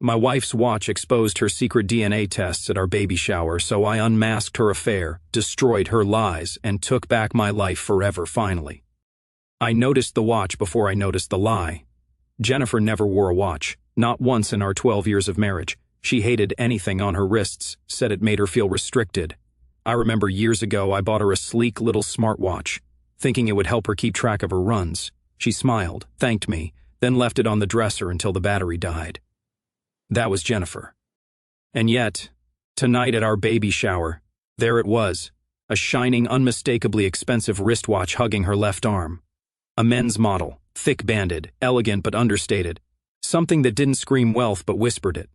My wife's watch exposed her secret DNA tests at our baby shower, so I unmasked her affair, destroyed her lies, and took back my life forever finally. I noticed the watch before I noticed the lie. Jennifer never wore a watch, not once in our 12 years of marriage. She hated anything on her wrists, said it made her feel restricted. I remember years ago I bought her a sleek little smartwatch, thinking it would help her keep track of her runs. She smiled, thanked me, then left it on the dresser until the battery died. That was Jennifer. And yet, tonight at our baby shower, there it was, a shining, unmistakably expensive wristwatch hugging her left arm. A men's model, thick-banded, elegant but understated. Something that didn't scream wealth but whispered it.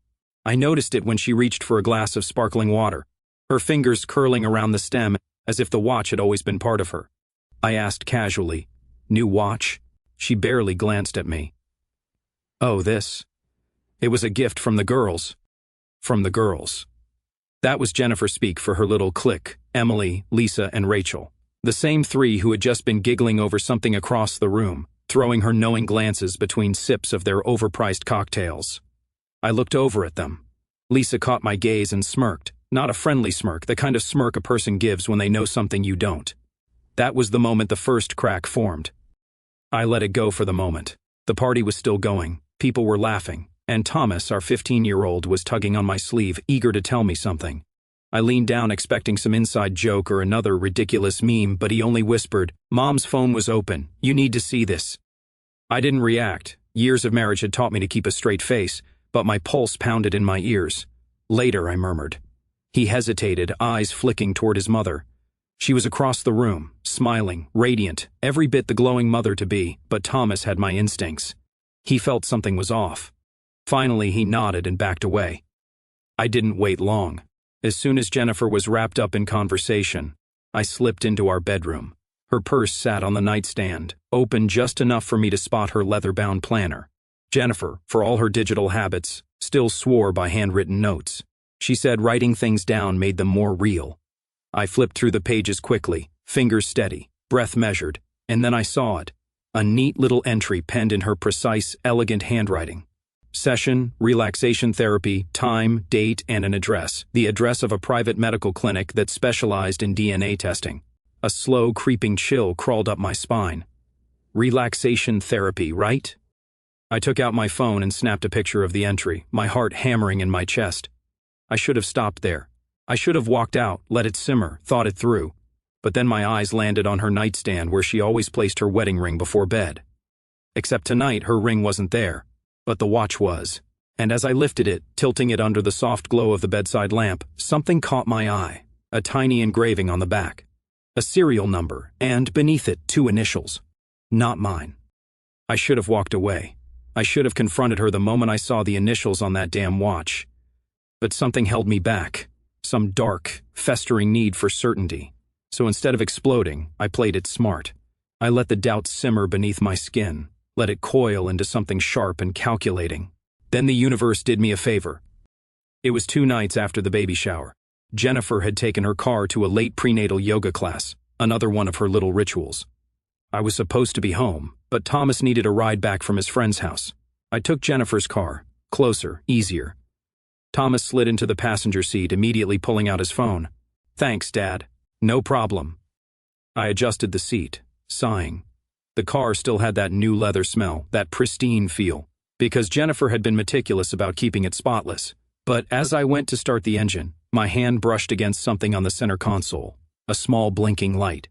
I noticed it when she reached for a glass of sparkling water, her fingers curling around the stem as if the watch had always been part of her. I asked casually, "New watch?" She barely glanced at me. "Oh, this." It was a gift from the girls. From the girls. That was Jennifer speak for her little clique, Emily, Lisa, and Rachel. The same three who had just been giggling over something across the room, throwing her knowing glances between sips of their overpriced cocktails. I looked over at them. Lisa caught my gaze and smirked, not a friendly smirk, the kind of smirk a person gives when they know something you don't. That was the moment the first crack formed. I let it go for the moment. The party was still going, people were laughing, and Thomas, our 15-year-old, was tugging on my sleeve, eager to tell me something. I leaned down expecting some inside joke or another ridiculous meme, but he only whispered, "Mom's phone was open. You need to see this." I didn't react. Years of marriage had taught me to keep a straight face, but my pulse pounded in my ears. "Later," I murmured. He hesitated, eyes flicking toward his mother. She was across the room, smiling, radiant, every bit the glowing mother-to-be, but Thomas had my instincts. He felt something was off. Finally, he nodded and backed away. I didn't wait long. As soon as Jennifer was wrapped up in conversation, I slipped into our bedroom. Her purse sat on the nightstand, open just enough for me to spot her leather-bound planner. Jennifer, for all her digital habits, still swore by handwritten notes. She said writing things down made them more real. I flipped through the pages quickly, fingers steady, breath measured, and then I saw it. A neat little entry penned in her precise, elegant handwriting. Session, relaxation therapy, time, date, and an address. The address of a private medical clinic that specialized in DNA testing. A slow, creeping chill crawled up my spine. Relaxation therapy, right? I took out my phone and snapped a picture of the entry, my heart hammering in my chest. I should have stopped there. I should have walked out, let it simmer, thought it through. But then my eyes landed on her nightstand where she always placed her wedding ring before bed. Except tonight her ring wasn't there. But the watch was, and as I lifted it, tilting it under the soft glow of the bedside lamp, something caught my eye, a tiny engraving on the back. A serial number, and beneath it, 2 initials. Not mine. I should have walked away. I should have confronted her the moment I saw the initials on that damn watch. But something held me back, some dark, festering need for certainty. So instead of exploding, I played it smart. I let the doubt simmer beneath my skin. Let it coil into something sharp and calculating. Then the universe did me a favor. It was 2 nights after the baby shower. Jennifer had taken her car to a late prenatal yoga class, another one of her little rituals. I was supposed to be home, but Thomas needed a ride back from his friend's house. I took Jennifer's car, closer, easier. Thomas slid into the passenger seat, immediately pulling out his phone. "Thanks, Dad." "No problem." I adjusted the seat, sighing. The car still had that new leather smell, that pristine feel, because Jennifer had been meticulous about keeping it spotless. But as I went to start the engine, my hand brushed against something on the center console, a small blinking light.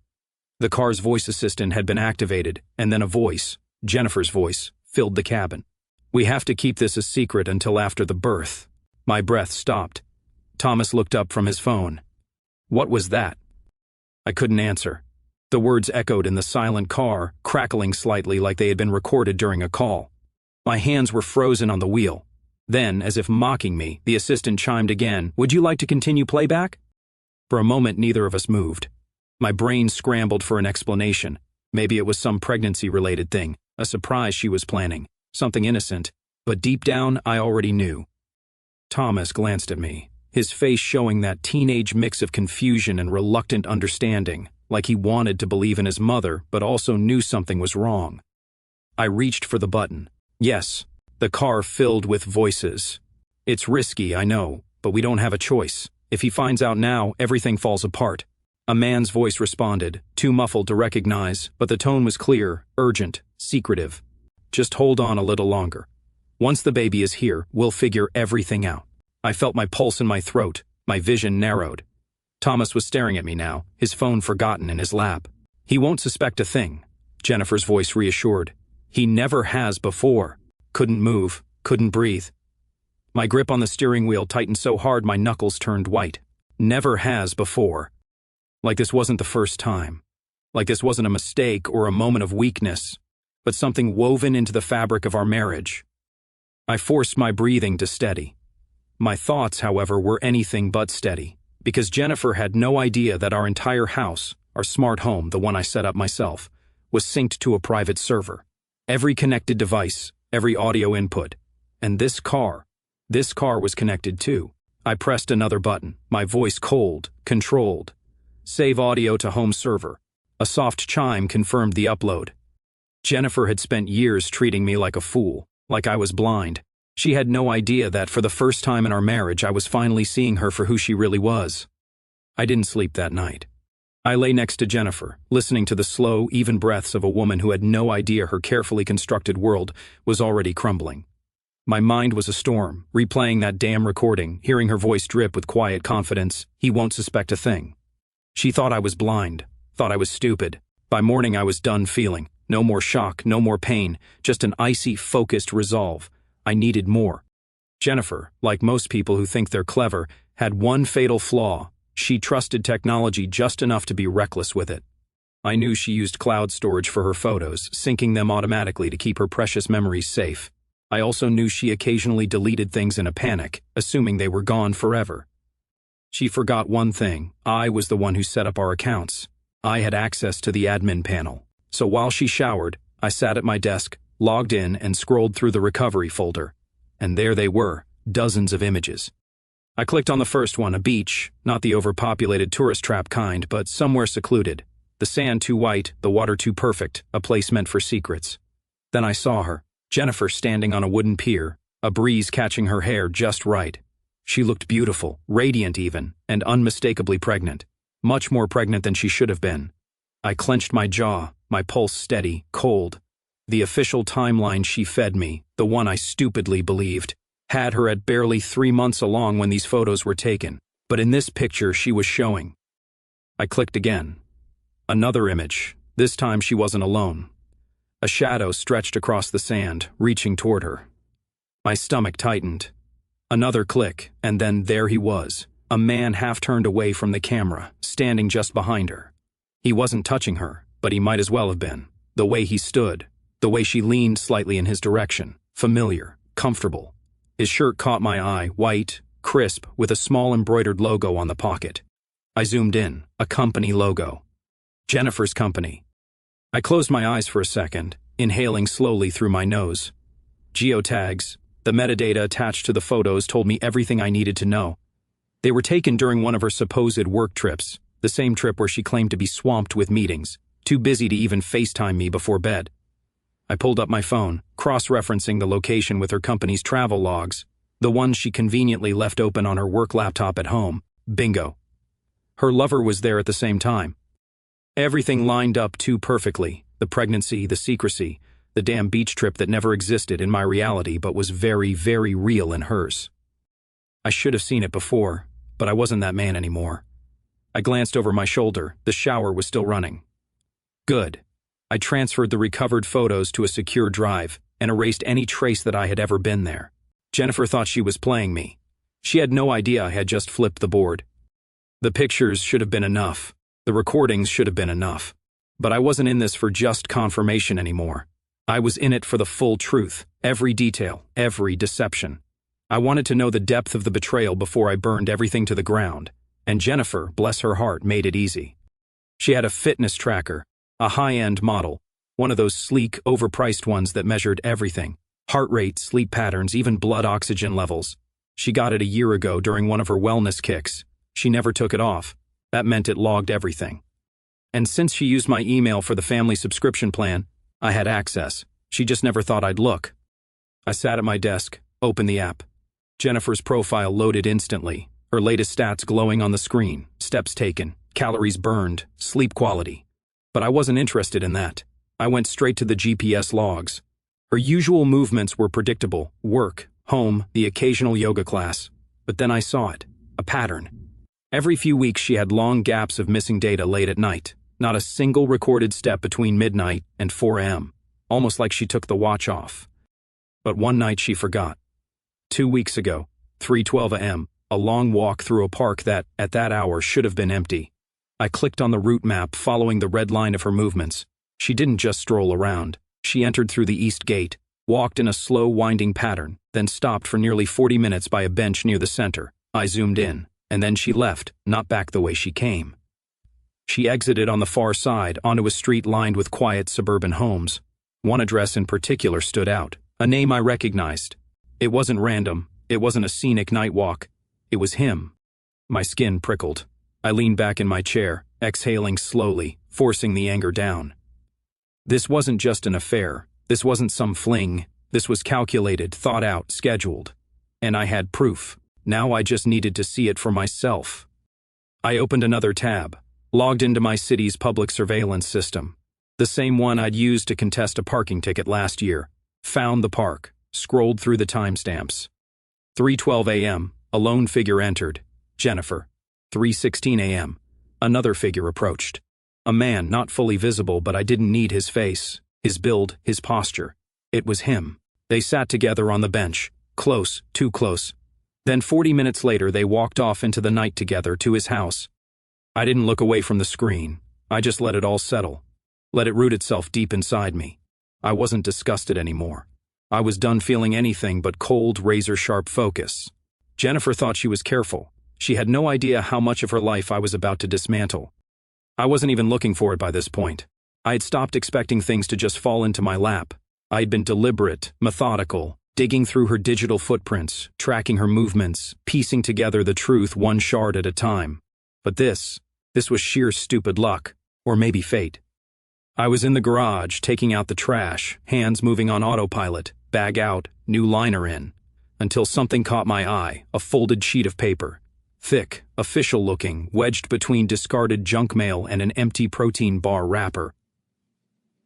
The car's voice assistant had been activated, and then a voice, Jennifer's voice, filled the cabin. "We have to keep this a secret until after the birth." My breath stopped. Thomas looked up from his phone. "What was that?" I couldn't answer. The words echoed in the silent car, crackling slightly like they had been recorded during a call. My hands were frozen on the wheel. Then, as if mocking me, the assistant chimed again, "Would you like to continue playback?" For a moment, neither of us moved. My brain scrambled for an explanation. Maybe it was some pregnancy-related thing, a surprise she was planning, something innocent. But deep down, I already knew. Thomas glanced at me, his face showing that teenage mix of confusion and reluctant understanding, like he wanted to believe in his mother, but also knew something was wrong. I reached for the button. Yes, the car filled with voices. It's risky, I know, but we don't have a choice. If he finds out now, everything falls apart. A man's voice responded, too muffled to recognize, but the tone was clear, urgent, secretive. Just hold on a little longer. Once the baby is here, we'll figure everything out. I felt my pulse in my throat, my vision narrowed. Thomas was staring at me now, his phone forgotten in his lap. He won't suspect a thing, Jennifer's voice reassured. He never has before. Couldn't move, couldn't breathe. My grip on the steering wheel tightened so hard my knuckles turned white. Never has before. Like this wasn't the first time. Like this wasn't a mistake or a moment of weakness, but something woven into the fabric of our marriage. I forced my breathing to steady. My thoughts, however, were anything but steady, because Jennifer had no idea that our entire house, our smart home, the one I set up myself, was synced to a private server. Every connected device, every audio input, and this car was connected too. I pressed another button, my voice cold, controlled. Save audio to home server. A soft chime confirmed the upload. Jennifer had spent years treating me like a fool, like I was blind. She had no idea that for the first time in our marriage I was finally seeing her for who she really was. I didn't sleep that night. I lay next to Jennifer, listening to the slow, even breaths of a woman who had no idea her carefully constructed world was already crumbling. My mind was a storm, replaying that damn recording, hearing her voice drip with quiet confidence. He won't suspect a thing. She thought I was blind, thought I was stupid. By morning I was done feeling. No more shock, no more pain, just an icy, focused resolve. I needed more. Jennifer, like most people who think they're clever, had one fatal flaw. She trusted technology just enough to be reckless with it. I knew she used cloud storage for her photos, syncing them automatically to keep her precious memories safe. I also knew she occasionally deleted things in a panic, assuming they were gone forever. She forgot one thing. I was the one who set up our accounts. I had access to the admin panel. So while she showered, I sat at my desk, logged in, and scrolled through the recovery folder. And there they were, dozens of images. I clicked on the first one, a beach, not the overpopulated tourist trap kind, but somewhere secluded. The sand too white, the water too perfect, a place meant for secrets. Then I saw her, Jennifer standing on a wooden pier, a breeze catching her hair just right. She looked beautiful, radiant even, and unmistakably pregnant. Much more pregnant than she should have been. I clenched my jaw, my pulse steady, cold. The official timeline she fed me, the one I stupidly believed, had her at barely 3 months along when these photos were taken. But in this picture she was showing. I clicked again. Another image. This time she wasn't alone. A shadow stretched across the sand, reaching toward her. My stomach tightened. Another click, and then there he was, a man half turned away from the camera, standing just behind her. He wasn't touching her, but he might as well have been. The way he stood, the way she leaned slightly in his direction, familiar, comfortable. His shirt caught my eye, white, crisp, with a small embroidered logo on the pocket. I zoomed in, a company logo. Jennifer's company. I closed my eyes for a second, inhaling slowly through my nose. Geotags. The metadata attached to the photos told me everything I needed to know. They were taken during one of her supposed work trips, the same trip where she claimed to be swamped with meetings, too busy to even FaceTime me before bed. I pulled up my phone, cross-referencing the location with her company's travel logs, the ones she conveniently left open on her work laptop at home. Bingo. Her lover was there at the same time. Everything lined up too perfectly, the pregnancy, the secrecy, the damn beach trip that never existed in my reality but was very, very real in hers. I should have seen it before, but I wasn't that man anymore. I glanced over my shoulder. The shower was still running. Good. I transferred the recovered photos to a secure drive and erased any trace that I had ever been there. Jennifer thought she was playing me. She had no idea I had just flipped the board. The pictures should have been enough. The recordings should have been enough. But I wasn't in this for just confirmation anymore. I was in it for the full truth, every detail, every deception. I wanted to know the depth of the betrayal before I burned everything to the ground, and Jennifer, bless her heart, made it easy. She had a fitness tracker, a high-end model, one of those sleek, overpriced ones that measured everything, heart rate, sleep patterns, even blood oxygen levels. She got it a year ago during one of her wellness kicks. She never took it off. That meant it logged everything. And since she used my email for the family subscription plan, I had access. She just never thought I'd look. I sat at my desk, opened the app. Jennifer's profile loaded instantly, her latest stats glowing on the screen, steps taken, calories burned, sleep quality. But I wasn't interested in that. I went straight to the GPS logs. Her usual movements were predictable: work, home, the occasional yoga class. But then I saw it, a pattern. Every few weeks she had long gaps of missing data late at night, not a single recorded step between midnight and 4 a.m., almost like she took the watch off. But one night she forgot. 2 weeks ago, 3:12 a.m., a long walk through a park that, at that hour, should have been empty. I clicked on the route map following the red line of her movements. She didn't just stroll around. She entered through the east gate, walked in a slow, winding pattern, then stopped for nearly 40 minutes by a bench near the center. I zoomed in, and then she left, not back the way she came. She exited on the far side, onto a street lined with quiet suburban homes. One address in particular stood out, a name I recognized. It wasn't random, it wasn't a scenic night walk. It was him. My skin prickled. I leaned back in my chair, exhaling slowly, forcing the anger down. This wasn't just an affair. This wasn't some fling. This was calculated, thought out, scheduled. And I had proof. Now I just needed to see it for myself. I opened another tab, logged into my city's public surveillance system. The same one I'd used to contest a parking ticket last year. Found the park, scrolled through the timestamps. 3:12 a.m., a lone figure entered. Jennifer. 3:16 a.m., another figure approached. A man not fully visible, but I didn't need his face, his build, his posture. It was him. They sat together on the bench, close, too close. Then 40 minutes later they walked off into the night together to his house. I didn't look away from the screen. I just let it all settle. Let it root itself deep inside me. I wasn't disgusted anymore. I was done feeling anything but cold, razor-sharp focus. Jennifer thought she was careful. She had no idea how much of her life I was about to dismantle. I wasn't even looking for it by this point. I had stopped expecting things to just fall into my lap. I had been deliberate, methodical, digging through her digital footprints, tracking her movements, piecing together the truth one shard at a time. But this was sheer stupid luck, or maybe fate. I was in the garage, taking out the trash, hands moving on autopilot, bag out, new liner in, until something caught my eye, a folded sheet of paper. Thick, official-looking, wedged between discarded junk mail and an empty protein bar wrapper.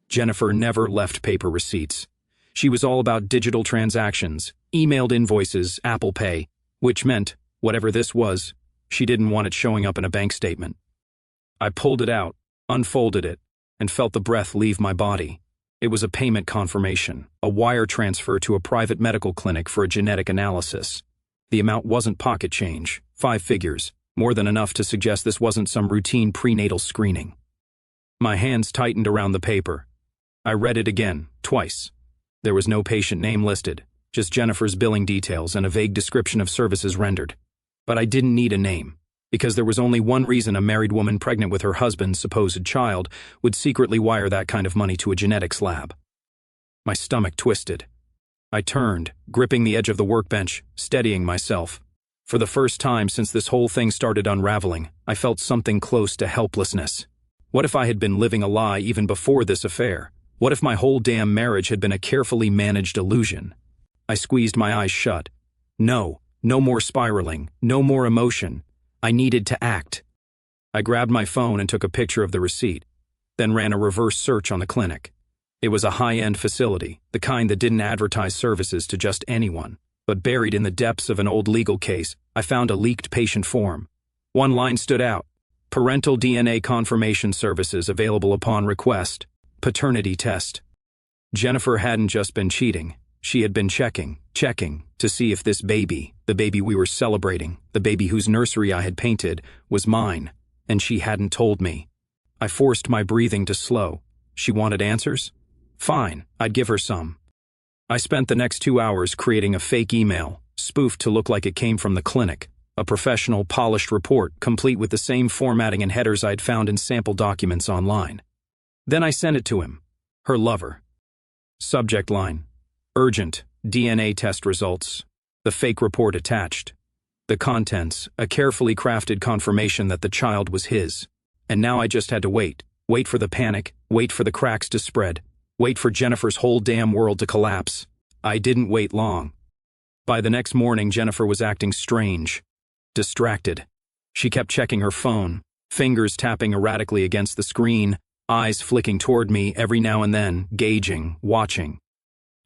Jennifer never left paper receipts. She was all about digital transactions, emailed invoices, Apple Pay, which meant, whatever this was, she didn't want it showing up in a bank statement. I pulled it out, unfolded it, and felt the breath leave my body. It was a payment confirmation, a wire transfer to a private medical clinic for a genetic analysis. The amount wasn't pocket change, 5 figures, more than enough to suggest this wasn't some routine prenatal screening. My hands tightened around the paper. I read it again, twice. There was no patient name listed, just Jennifer's billing details and a vague description of services rendered. But I didn't need a name, because there was only one reason a married woman pregnant with her husband's supposed child would secretly wire that kind of money to a genetics lab. My stomach twisted. I turned, gripping the edge of the workbench, steadying myself. For the first time since this whole thing started unraveling, I felt something close to helplessness. What if I had been living a lie even before this affair? What if my whole damn marriage had been a carefully managed illusion? I squeezed my eyes shut. No more spiraling, no more emotion. I needed to act. I grabbed my phone and took a picture of the receipt, then ran a reverse search on the clinic. It was a high-end facility, the kind that didn't advertise services to just anyone. But buried in the depths of an old legal case, I found a leaked patient form. One line stood out: parental DNA confirmation services available upon request. Paternity test. Jennifer hadn't just been cheating. She had been checking, to see if this baby, the baby we were celebrating, the baby whose nursery I had painted, was mine. And she hadn't told me. I forced my breathing to slow. She wanted answers? Fine, I'd give her some. I spent the next 2 hours creating a fake email, spoofed to look like it came from the clinic, a professional, polished report, complete with the same formatting and headers I'd found in sample documents online. Then I sent it to him, her lover. Subject line: urgent, DNA test results. The fake report attached. The contents: a carefully crafted confirmation that the child was his. And now I just had to wait for the panic, wait for the cracks to spread, wait for Jennifer's whole damn world to collapse. I didn't wait long. By the next morning, Jennifer was acting strange, distracted. She kept checking her phone, fingers tapping erratically against the screen, eyes flicking toward me every now and then, gauging, watching.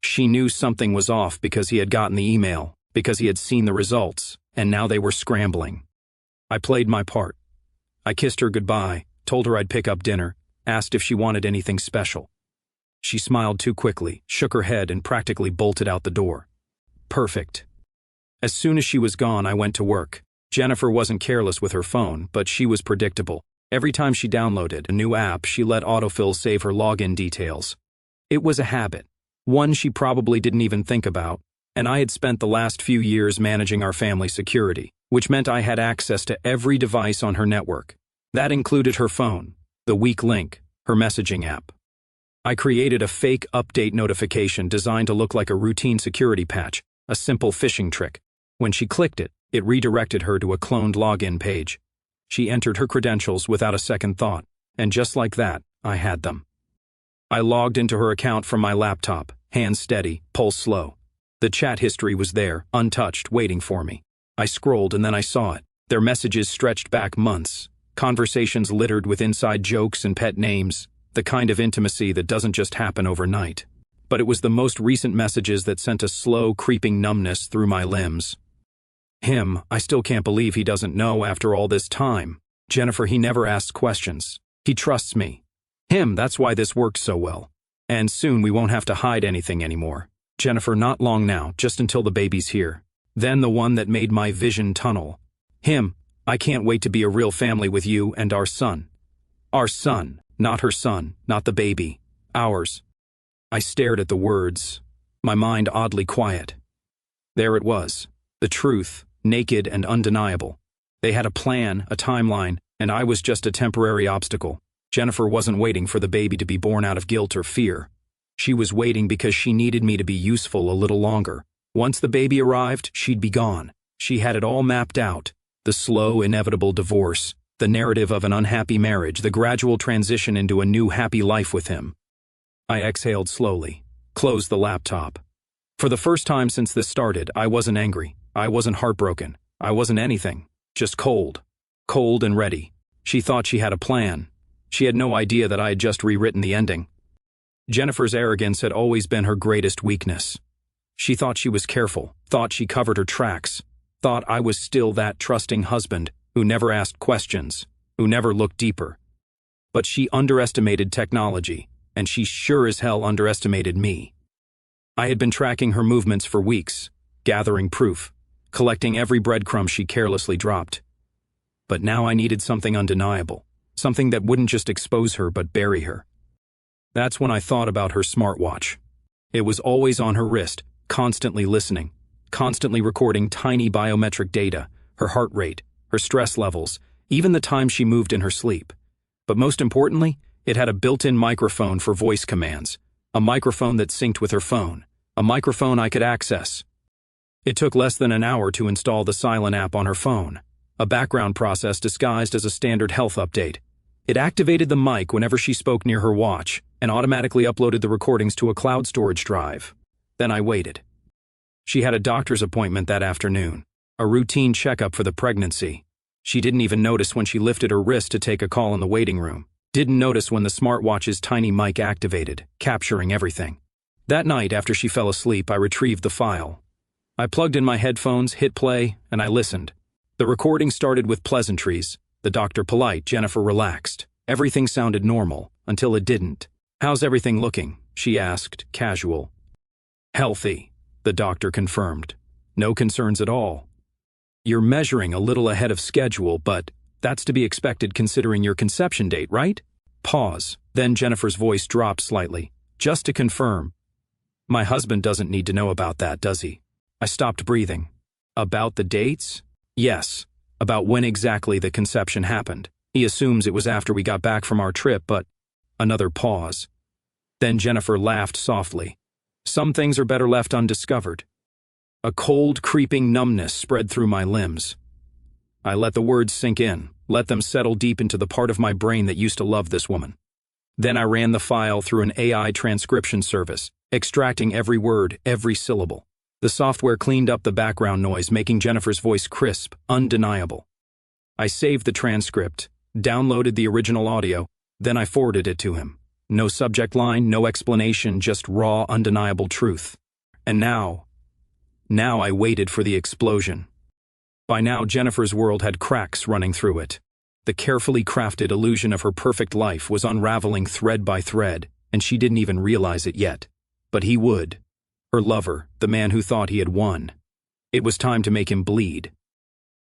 She knew something was off because he had gotten the email, because he had seen the results, and now they were scrambling. I played my part. I kissed her goodbye, told her I'd pick up dinner, asked if she wanted anything special. She smiled too quickly, shook her head, and practically bolted out the door. Perfect. As soon as she was gone, I went to work. Jennifer wasn't careless with her phone, but she was predictable. Every time she downloaded a new app, she let autofill save her login details. It was a habit, one she probably didn't even think about, and I had spent the last few years managing our family security, which meant I had access to every device on her network. That included her phone, the weak link, her messaging app. I created a fake update notification designed to look like a routine security patch, a simple phishing trick. When she clicked it, it redirected her to a cloned login page. She entered her credentials without a second thought, and just like that, I had them. I logged into her account from my laptop, hands steady, pulse slow. The chat history was there, untouched, waiting for me. I scrolled and then I saw it. Their messages stretched back months, conversations littered with inside jokes and pet names, the kind of intimacy that doesn't just happen overnight. But it was the most recent messages that sent a slow, creeping numbness through my limbs. Him, I still can't believe he doesn't know after all this time. Jennifer, he never asks questions. He trusts me. Him, that's why this works so well. And soon we won't have to hide anything anymore. Jennifer, not long now, just until the baby's here. Then the one that made my vision tunnel. Him, I can't wait to be a real family with you and our son. Our son, not her son, not the baby. Ours. I stared at the words, my mind oddly quiet. There it was, the truth, naked and undeniable. They had a plan, a timeline, and I was just a temporary obstacle. Jennifer wasn't waiting for the baby to be born out of guilt or fear. She was waiting because she needed me to be useful a little longer. Once the baby arrived, she'd be gone. She had it all mapped out. The slow, inevitable divorce, the narrative of an unhappy marriage, the gradual transition into a new happy life with him. I exhaled slowly, closed the laptop. For the first time since this started, I wasn't angry. I wasn't heartbroken. I wasn't anything. Just cold. Cold and ready. She thought she had a plan. She had no idea that I had just rewritten the ending. Jennifer's arrogance had always been her greatest weakness. She thought she was careful, thought she covered her tracks, thought I was still that trusting husband who never asked questions, who never looked deeper. But she underestimated technology, and she sure as hell underestimated me. I had been tracking her movements for weeks, gathering proof, collecting every breadcrumb she carelessly dropped. But now I needed something undeniable, something that wouldn't just expose her but bury her. That's when I thought about her smartwatch. It was always on her wrist, constantly listening, constantly recording tiny biometric data, her heart rate, her stress levels, even the time she moved in her sleep. But most importantly, it had a built-in microphone for voice commands, a microphone that synced with her phone, a microphone I could access. It took less than an hour to install the Silent app on her phone, a background process disguised as a standard health update. It activated the mic whenever she spoke near her watch and automatically uploaded the recordings to a cloud storage drive. Then I waited. She had a doctor's appointment that afternoon, a routine checkup for the pregnancy. She didn't even notice when she lifted her wrist to take a call in the waiting room. Didn't notice when the smartwatch's tiny mic activated, capturing everything. That night, after she fell asleep, I retrieved the file. I plugged in my headphones, hit play, and I listened. The recording started with pleasantries. The doctor polite, Jennifer relaxed. Everything sounded normal, until it didn't. "How's everything looking?" she asked, casual. "Healthy," the doctor confirmed. "No concerns at all. You're measuring a little ahead of schedule, but that's to be expected considering your conception date, right?" Pause. Then Jennifer's voice dropped slightly. "Just to confirm. My husband doesn't need to know about that, does he?" I stopped breathing. "About the dates?" "Yes. About when exactly the conception happened. He assumes it was after we got back from our trip, but..." Another pause. Then Jennifer laughed softly. "Some things are better left undiscovered." A cold, creeping numbness spread through my limbs. I let the words sink in, let them settle deep into the part of my brain that used to love this woman. Then I ran the file through an AI transcription service, extracting every word, every syllable. The software cleaned up the background noise, making Jennifer's voice crisp, undeniable. I saved the transcript, downloaded the original audio, then I forwarded it to him. No subject line, no explanation, just raw, undeniable truth. And now I waited for the explosion. By now, Jennifer's world had cracks running through it. The carefully crafted illusion of her perfect life was unraveling thread by thread, and she didn't even realize it yet. But he would. Her lover, the man who thought he had won. It was time to make him bleed.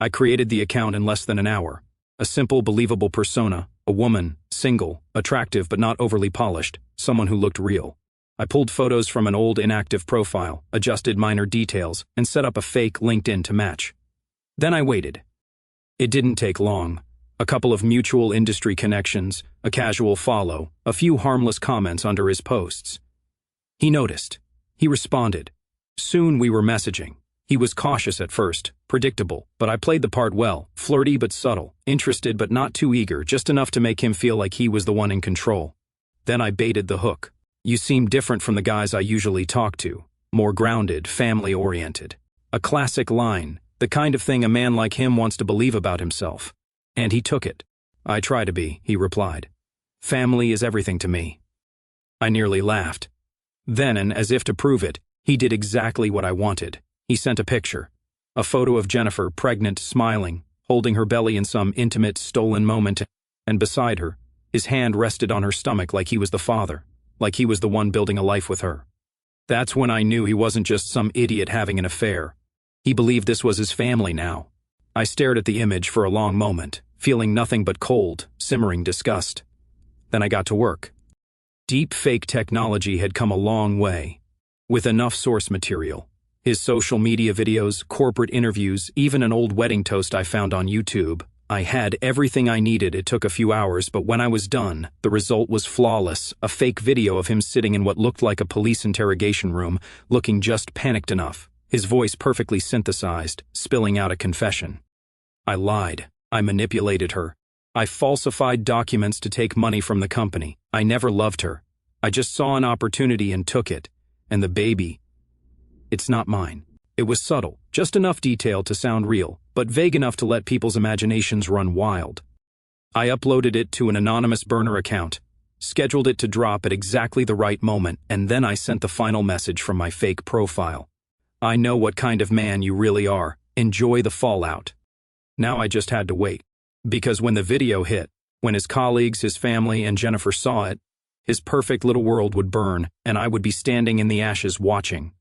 I created the account in less than an hour. A simple, believable persona, a woman, single, attractive but not overly polished, someone who looked real. I pulled photos from an old inactive profile, adjusted minor details, and set up a fake LinkedIn to match. Then I waited. It didn't take long. A couple of mutual industry connections, a casual follow, a few harmless comments under his posts. He noticed. He responded. Soon we were messaging. He was cautious at first, predictable, but I played the part well, flirty but subtle, interested but not too eager, just enough to make him feel like he was the one in control. Then I baited the hook. You seem different from the guys I usually talk to. More grounded, family-oriented. A classic line, the kind of thing a man like him wants to believe about himself. And he took it. I try to be, he replied. Family is everything to me. I nearly laughed. Then, and as if to prove it, he did exactly what I wanted. He sent a picture. A photo of Jennifer, pregnant, smiling, holding her belly in some intimate, stolen moment, and beside her, his hand rested on her stomach like he was the father, like he was the one building a life with her. That's when I knew he wasn't just some idiot having an affair. He believed this was his family now. I stared at the image for a long moment, feeling nothing but cold, simmering disgust. Then I got to work. Deep fake technology had come a long way. With enough source material. His social media videos, corporate interviews, even an old wedding toast I found on YouTube. I had everything I needed. It took a few hours, but when I was done, the result was flawless. A fake video of him sitting in what looked like a police interrogation room, looking just panicked enough. His voice perfectly synthesized, spilling out a confession. I lied. I manipulated her. I falsified documents to take money from the company. I never loved her. I just saw an opportunity and took it. And the baby... It's not mine. It was subtle, just enough detail to sound real, but vague enough to let people's imaginations run wild. I uploaded it to an anonymous burner account, scheduled it to drop at exactly the right moment, and then I sent the final message from my fake profile. I know what kind of man you really are. Enjoy the fallout. Now I just had to wait. Because when the video hit, when his colleagues, his family, and Jennifer saw it, his perfect little world would burn, and I would be standing in the ashes watching.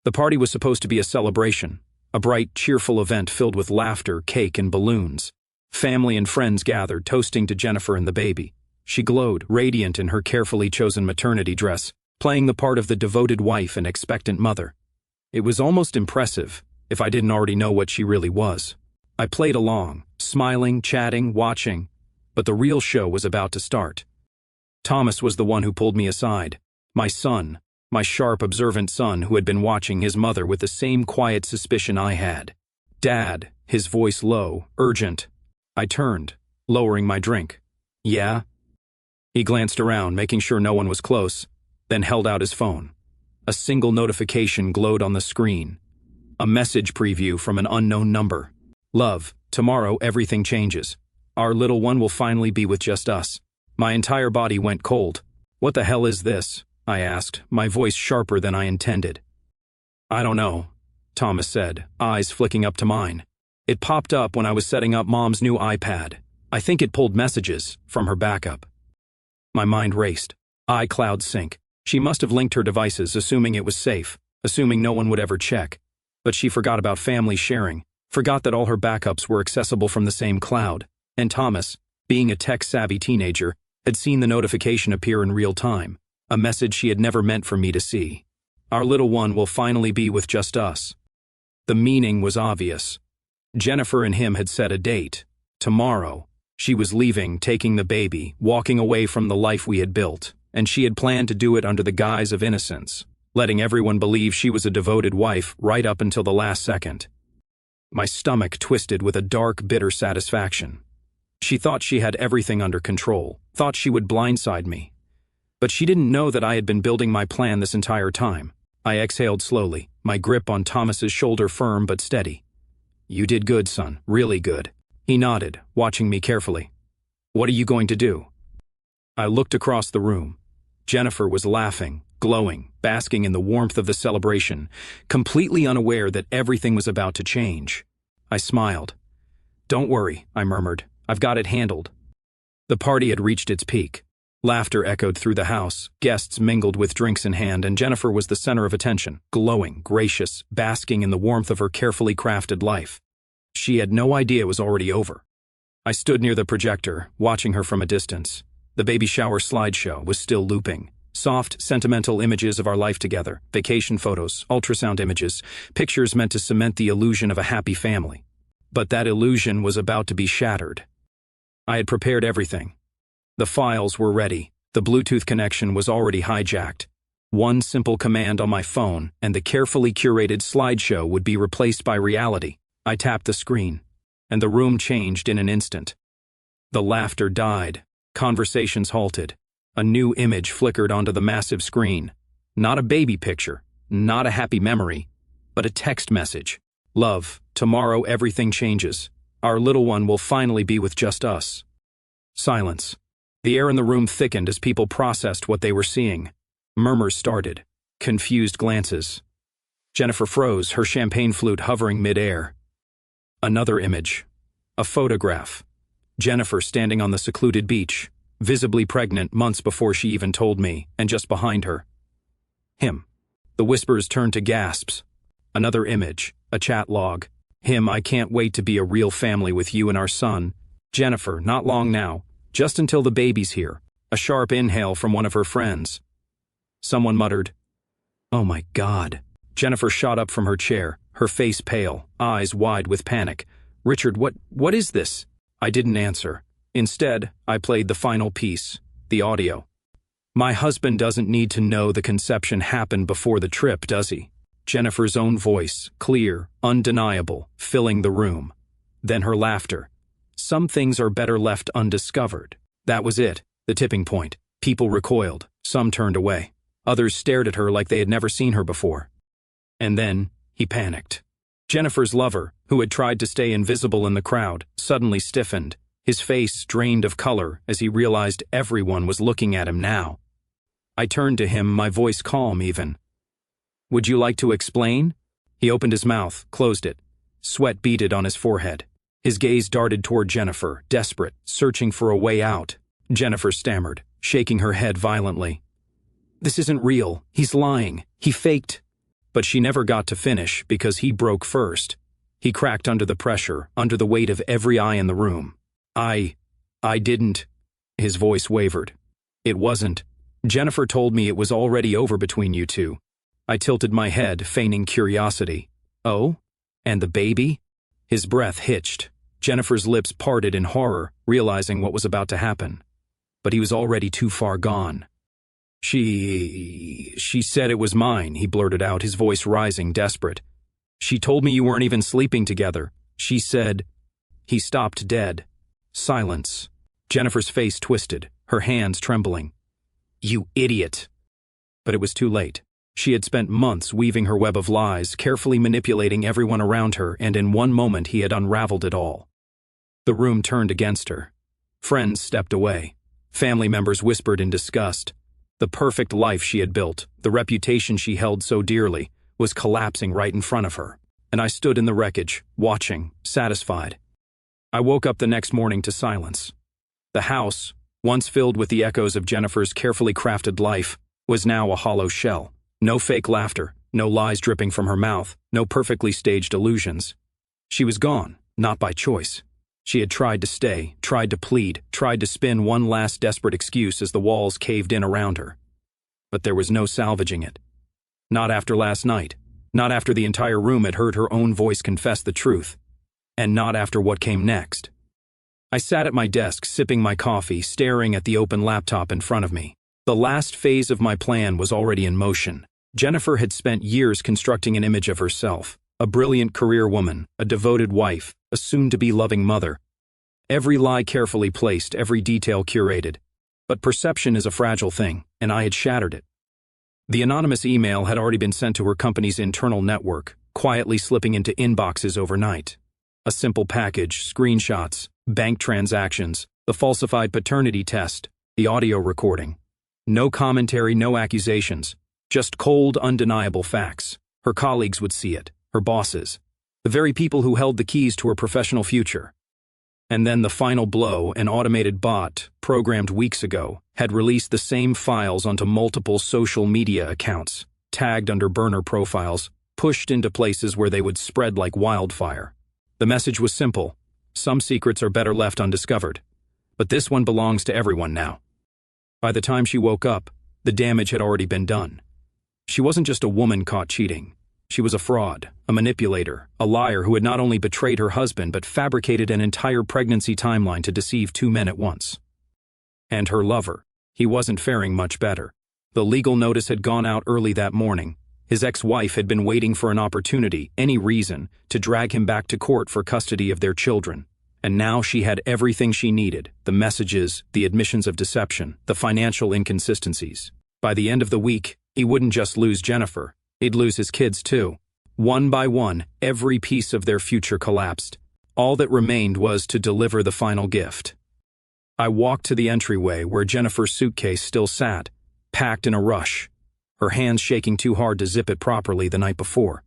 The party was supposed to be a celebration, a bright, cheerful event filled with laughter, cake, and balloons. Family and friends gathered, toasting to Jennifer and the baby. She glowed, radiant in her carefully chosen maternity dress, playing the part of the devoted wife and expectant mother. It was almost impressive, if I didn't already know what she really was. I played along, smiling, chatting, watching, but the real show was about to start. Thomas was the one who pulled me aside. My son. My sharp, observant son who had been watching his mother with the same quiet suspicion I had. Dad, his voice low, urgent. I turned, lowering my drink. Yeah? He glanced around, making sure no one was close, then held out his phone. A single notification glowed on the screen. A message preview from an unknown number. Love, tomorrow everything changes. Our little one will finally be with just us. My entire body went cold. What the hell is this? I asked, my voice sharper than I intended. I don't know, Thomas said, eyes flicking up to mine. It popped up when I was setting up Mom's new iPad. I think it pulled messages from her backup. My mind raced. iCloud sync. She must have linked her devices, assuming it was safe, assuming no one would ever check. But she forgot about family sharing, forgot that all her backups were accessible from the same cloud. And Thomas, being a tech-savvy teenager, had seen the notification appear in real time. A message she had never meant for me to see. Our little one will finally be with just us. The meaning was obvious. Jennifer and him had set a date. Tomorrow. She was leaving, taking the baby, walking away from the life we had built, and she had planned to do it under the guise of innocence, letting everyone believe she was a devoted wife right up until the last second. My stomach twisted with a dark, bitter satisfaction. She thought she had everything under control, thought she would blindside me. But she didn't know that I had been building my plan this entire time. I exhaled slowly, my grip on Thomas's shoulder firm but steady. "You did good, son, really good." He nodded, watching me carefully. "What are you going to do?" I looked across the room. Jennifer was laughing, glowing, basking in the warmth of the celebration, completely unaware that everything was about to change. I smiled. "Don't worry," I murmured. "I've got it handled." The party had reached its peak. Laughter echoed through the house, guests mingled with drinks in hand, and Jennifer was the center of attention, glowing, gracious, basking in the warmth of her carefully crafted life. She had no idea it was already over. I stood near the projector, watching her from a distance. The baby shower slideshow was still looping. Soft, sentimental images of our life together, vacation photos, ultrasound images, pictures meant to cement the illusion of a happy family. But that illusion was about to be shattered. I had prepared everything. The files were ready. The Bluetooth connection was already hijacked. One simple command on my phone, and the carefully curated slideshow would be replaced by reality. I tapped the screen, and the room changed in an instant. The laughter died. Conversations halted. A new image flickered onto the massive screen. Not a baby picture, not a happy memory, but a text message. "Love, tomorrow everything changes. Our little one will finally be with just us." Silence. The air in the room thickened as people processed what they were seeing. Murmurs started. Confused glances. Jennifer froze, her champagne flute hovering mid-air. Another image. A photograph. Jennifer standing on the secluded beach, visibly pregnant months before she even told me, and just behind her, him. The whispers turned to gasps. Another image, a chat log. "Him, I can't wait to be a real family with you and our son." Jennifer, "Not long now, just until the baby's here." A sharp inhale from one of her friends. Someone muttered, "Oh my God." Jennifer shot up from her chair, her face pale, eyes wide with panic. "Richard, what is this?" I didn't answer. Instead, I played the final piece, the audio. "My husband doesn't need to know the conception happened before the trip, does he?" Jennifer's own voice, clear, undeniable, filling the room. Then her laughter. "Some things are better left undiscovered." That was it, the tipping point. People recoiled, some turned away. Others stared at her like they had never seen her before. And then, he panicked. Jennifer's lover, who had tried to stay invisible in the crowd, suddenly stiffened, his face drained of color as he realized everyone was looking at him now. I turned to him, my voice calm even. "Would you like to explain?" He opened his mouth, closed it. Sweat beaded on his forehead. His gaze darted toward Jennifer, desperate, searching for a way out. Jennifer stammered, shaking her head violently. "This isn't real. He's lying. He faked." But she never got to finish because he broke first. He cracked under the pressure, under the weight of every eye in the room. I didn't." His voice wavered. "It wasn't. Jennifer told me it was already over between you two." I tilted my head, feigning curiosity. "Oh? And the baby?" His breath hitched. Jennifer's lips parted in horror, realizing what was about to happen. But he was already too far gone. She said it was mine," he blurted out, his voice rising, desperate. "She told me you weren't even sleeping together. She said—" He stopped dead. Silence. Jennifer's face twisted, her hands trembling. "You idiot!" But it was too late. She had spent months weaving her web of lies, carefully manipulating everyone around her, and in one moment he had unraveled it all. The room turned against her. Friends stepped away. Family members whispered in disgust. The perfect life she had built, the reputation she held so dearly, was collapsing right in front of her. And I stood in the wreckage, watching, satisfied. I woke up the next morning to silence. The house, once filled with the echoes of Jennifer's carefully crafted life, was now a hollow shell. No fake laughter, no lies dripping from her mouth, no perfectly staged illusions. She was gone, not by choice. She had tried to stay, tried to plead, tried to spin one last desperate excuse as the walls caved in around her. But there was no salvaging it. Not after last night. Not after the entire room had heard her own voice confess the truth. And not after what came next. I sat at my desk, sipping my coffee, staring at the open laptop in front of me. The last phase of my plan was already in motion. Jennifer had spent years constructing an image of herself. A brilliant career woman, a devoted wife, a soon-to-be loving mother. Every lie carefully placed, every detail curated. But perception is a fragile thing, and I had shattered it. The anonymous email had already been sent to her company's internal network, quietly slipping into inboxes overnight. A simple package, screenshots, bank transactions, the falsified paternity test, the audio recording. No commentary, no accusations, just cold, undeniable facts. Her colleagues would see it, her bosses, the very people who held the keys to her professional future. And then the final blow, an automated bot, programmed weeks ago, had released the same files onto multiple social media accounts, tagged under burner profiles, pushed into places where they would spread like wildfire. The message was simple: some secrets are better left undiscovered. But this one belongs to everyone now. By the time she woke up, the damage had already been done. She wasn't just a woman caught cheating. She was a fraud, a manipulator, a liar who had not only betrayed her husband but fabricated an entire pregnancy timeline to deceive two men at once. And her lover. He wasn't faring much better. The legal notice had gone out early that morning. His ex-wife had been waiting for an opportunity, any reason, to drag him back to court for custody of their children. And now she had everything she needed: the messages, the admissions of deception, the financial inconsistencies. By the end of the week, he wouldn't just lose Jennifer. He'd lose his kids too. One by one, every piece of their future collapsed. All that remained was to deliver the final gift. I walked to the entryway where Jennifer's suitcase still sat, packed in a rush, her hands shaking too hard to zip it properly the night before.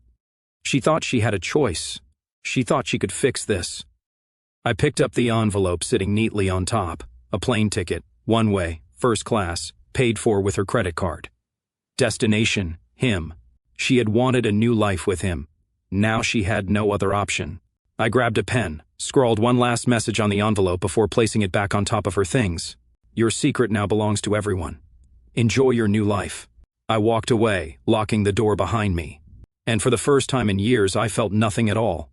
She thought she had a choice. She thought she could fix this. I picked up the envelope sitting neatly on top, a plane ticket, one way, first class, paid for with her credit card. Destination, him. She had wanted a new life with him. Now she had no other option. I grabbed a pen, scrawled one last message on the envelope before placing it back on top of her things. Your secret now belongs to everyone. Enjoy your new life. I walked away, locking the door behind me. And for the first time in years, I felt nothing at all.